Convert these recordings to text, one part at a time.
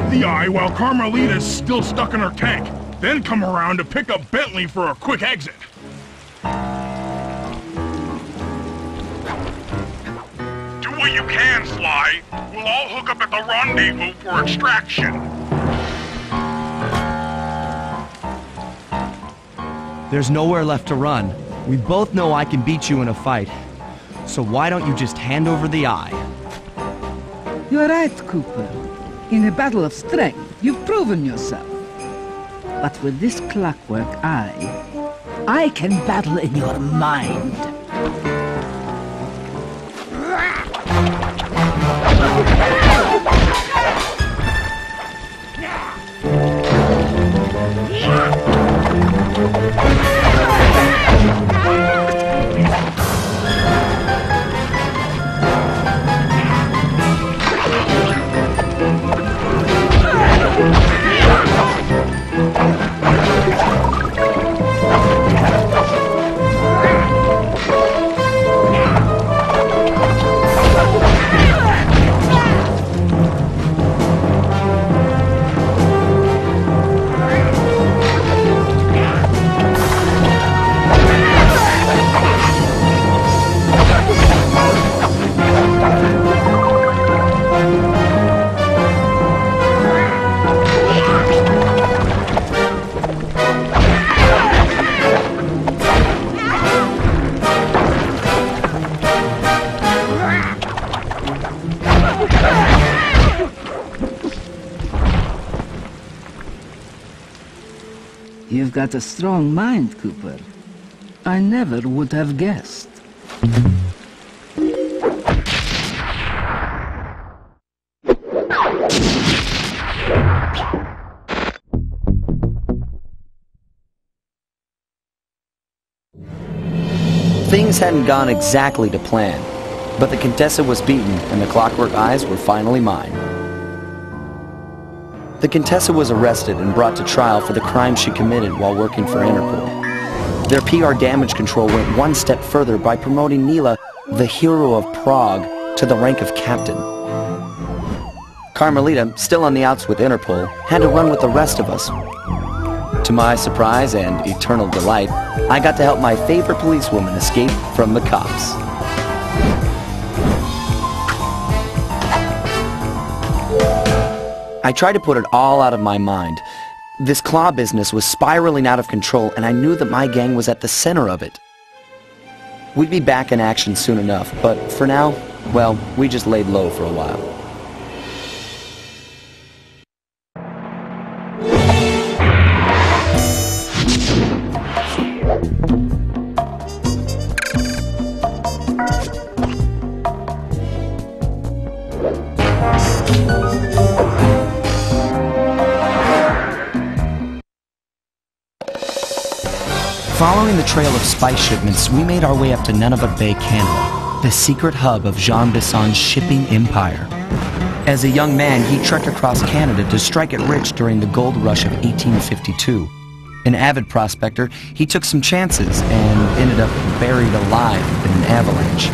grab the eye while Carmelita's still stuck in her tank. Then come around to pick up Bentley for a quick exit. Do what you can, Sly. We'll all hook up at the rendezvous for extraction. There's nowhere left to run. We both know I can beat you in a fight. So why don't you just hand over the eye? You're right, Cooper. In a battle of strength, you've proven yourself. But with this clockwork eye, I can battle in your mind. You've got a strong mind, Cooper. I never would have guessed. Things hadn't gone exactly to plan, but the Contessa was beaten and the Clockwork Eyes were finally mine. The Contessa was arrested and brought to trial for the crime she committed while working for Interpol. Their PR damage control went one step further by promoting Neela, the hero of Prague, to the rank of captain. Carmelita, still on the outs with Interpol, had to run with the rest of us. To my surprise and eternal delight, I got to help my favorite policewoman escape from the cops. I tried to put it all out of my mind. This claw business was spiraling out of control, and I knew that my gang was at the center of it. We'd be back in action soon enough, but for now, well, we just laid low for a while. Following the trail of spice shipments, we made our way up to Nunavut Bay, Canada, the secret hub of Jean Bisson's shipping empire. As a young man, he trekked across Canada to strike it rich during the gold rush of 1852. An avid prospector, he took some chances and ended up buried alive in an avalanche.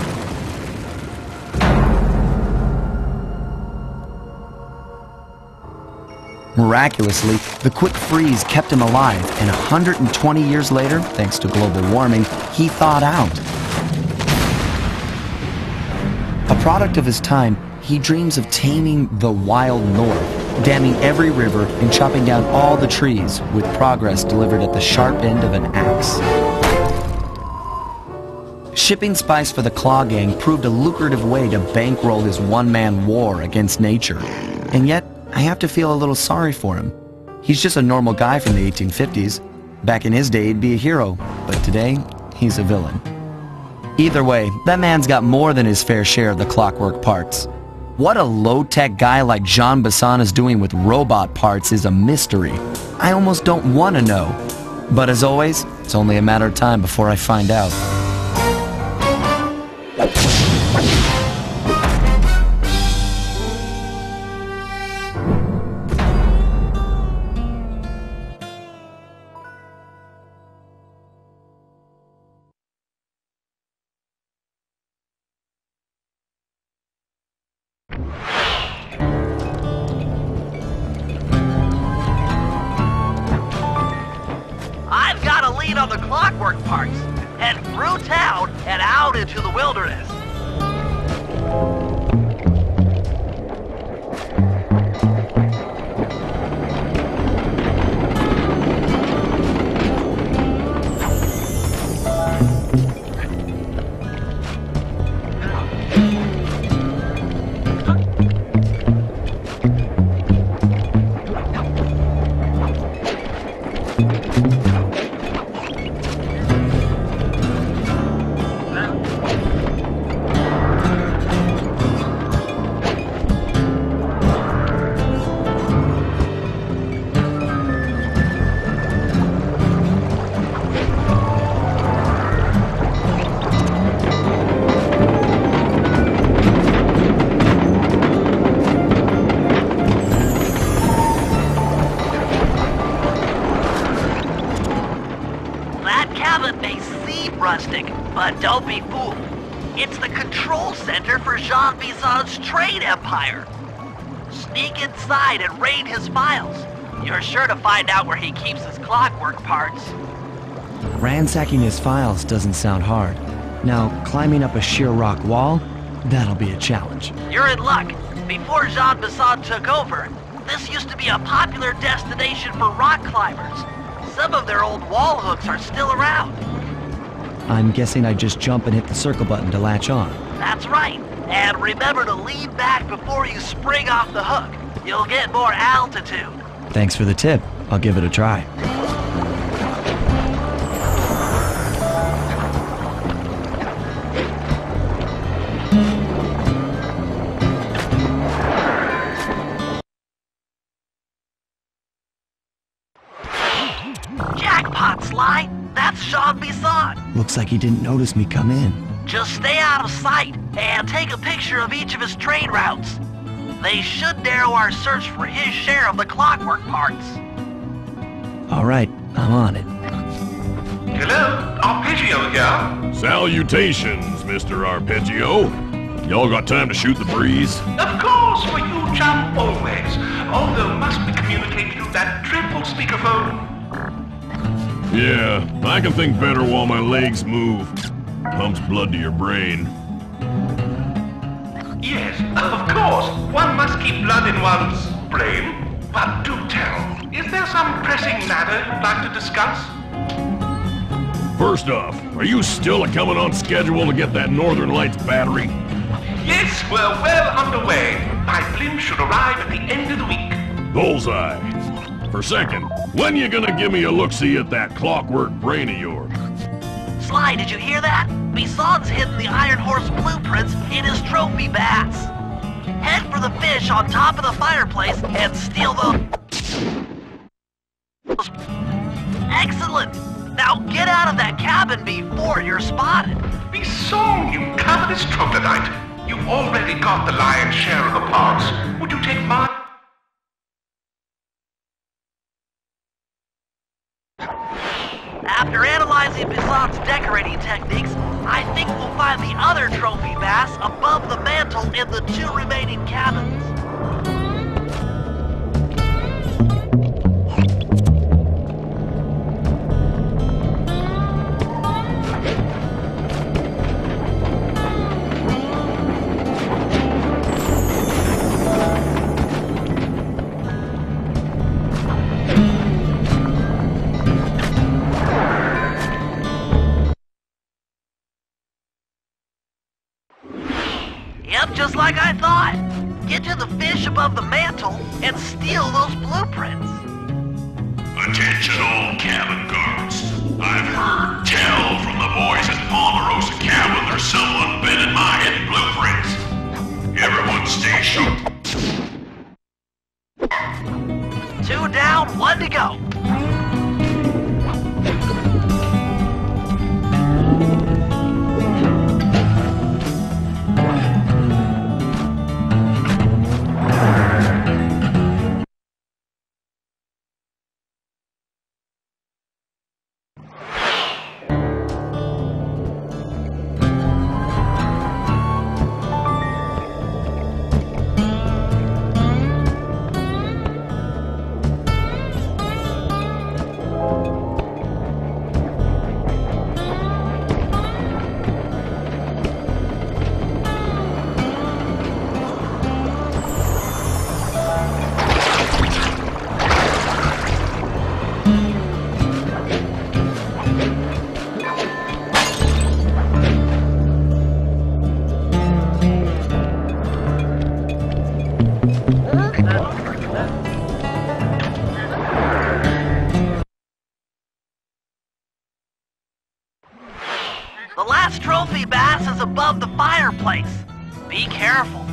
Miraculously, the quick freeze kept him alive, and 120 years later, thanks to global warming, he thawed out. A product of his time, he dreams of taming the wild north, damming every river and chopping down all the trees, with progress delivered at the sharp end of an axe. Shipping spice for the Claw Gang proved a lucrative way to bankroll his one-man war against nature, and yet, I have to feel a little sorry for him. He's just a normal guy from the 1850s. Back in his day, he'd be a hero, but today, he's a villain. Either way, that man's got more than his fair share of the clockwork parts. What a low-tech guy like Jean Bisson is doing with robot parts is a mystery. I almost don't want to know. But as always, it's only a matter of time before I find out. on the clockwork parts. Head through town and out into the wilderness. But don't be fooled. It's the control center for Jean Bison's trade empire. Sneak inside and raid his files. You're sure to find out where he keeps his clockwork parts. Ransacking his files doesn't sound hard. Now, climbing up a sheer rock wall? That'll be a challenge. You're in luck. Before Jean Bison took over, this used to be a popular destination for rock climbers. Some of their old wall hooks are still around. I'm guessing I just jump and hit the circle button to latch on. That's right. And remember to lean back before you spring off the hook. You'll get more altitude. Thanks for the tip. I'll give it a try. Jackpot, Sly! That's Jean Bison! Looks like he didn't notice me come in. Just stay out of sight and take a picture of each of his trade routes. They should narrow our search for his share of the clockwork parts. All right, I'm on it. Hello, Arpeggio here. Salutations, Mr. Arpeggio. Y'all got time to shoot the breeze? Of course, for you, chum, always. Although must we communicate through that triple speakerphone? Yeah, I can think better while my legs move. Pumps blood to your brain. Yes, of course. One must keep blood in one's brain. But do tell, is there some pressing matter you'd like to discuss? First off, are you still coming on schedule to get that Northern Lights battery? Yes, we're well underway. My blimp should arrive at the end of the week. Bullseye. For second, when you gonna give me a look-see at that clockwork brain of yours? Sly, did you hear that? Bison's hidden the Iron Horse blueprints in his trophy bass. Head for the fish on top of the fireplace and steal those... Excellent! Now get out of that cabin before you're spotted. Bison, you covetous troglodyte. You've already got the lion's share of the parts. Would you take mine? After analyzing Bison's decorating techniques, I think we'll find the other trophy bass above the mantle in the 2 remaining cabins. Yep, just like I thought. Get to the fish above the mantle and steal those blueprints. Attention all cabin guards. I've heard tell from the boys in Ponderosa cabin there's someone been in my hidden blueprints. Everyone stay sharp. 2 down, 1 to go. trophy bass is above the fireplace. Be careful.